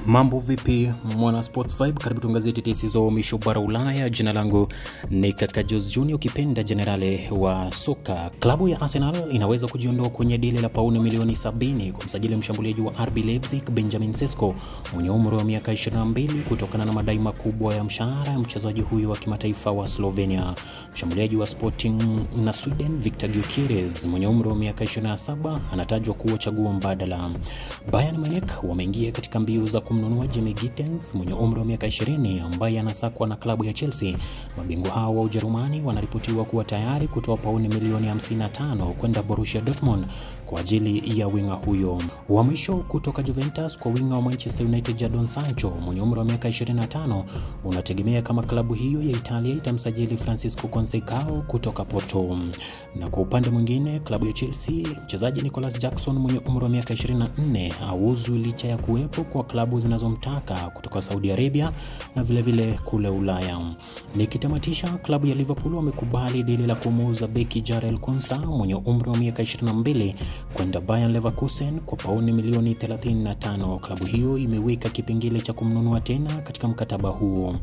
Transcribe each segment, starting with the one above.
Mambo vipi mwana Sports Vibe, karibu tuangazie tetesi za misho bara Ulaya. Jina langu ni Kaka Jose Junior, ukipenda generale wa soka. Klabu ya Arsenal inaweza kujiondoa kwenye dili la pauni milioni 70 kumsajili mshambuliaji wa RB Leipzig Benjamin Sesko mwenye umri wa miaka 22 kutokana na madai makubwa ya mshahara ya mchezaji huyo wa kimataifa wa Slovenia. Mshambuliaji wa Sporting na Sweden Victor Gyökeres mwenye umri wa miaka 27 anatajwa kuwa chaguo mbadala. Bayern Munich wameingia katika mbio za kumnunua Jamie Gittens mwenye umri wa miaka 20 ambaye anasakwa na klabu ya Chelsea. Mabingwa hao wa Ujerumani wanaripotiwa kuwa tayari kutoa pauni milioni 55 kwenda Borussia Dortmund kwa ajili ya winga huyo. Uhamisho kutoka Juventus kwa winga wa Manchester United Jadon Sancho mwenye umri wa miaka 25 unategemea kama klabu hiyo ya Italia itamsajili Francisco Conceição kutoka Porto. Na kwa upande mwingine, klabu ya Chelsea, mchezaji Nicolas Jackson mwenye umri wa miaka 24 hauzwi licha ya kuwepo kwa klabu zinazomtaka kutoka Saudi Arabia na vile kule Ulaya. Nikitamatisha, klabu ya Liverpool wamekubali dili la kumuuza beki Jarell Quansah mwenye umri wa miaka 22 kwenda Bayer Leverkusen kwa pauni milioni 35. Klabu hiyo imeweka kipengele cha kumnunua tena katika mkataba huo.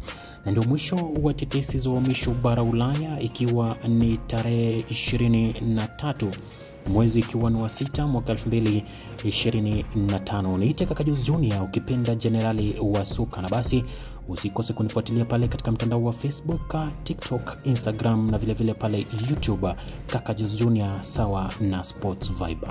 Na ndio mwisho wa tetesi za uhamisho bara Ulaya, ikiwa ni tarehe 23 mwezi ikiwa ni wa 6 mwaka 2025. Niite Kaka Jose Junior, ukipenda generali wa soka, na basi usikose kunifuatilia pale katika mtandao wa Facebook, TikTok, Instagram na vile pale YouTube, Kaka Jose Junior sawa na Sports Vibe.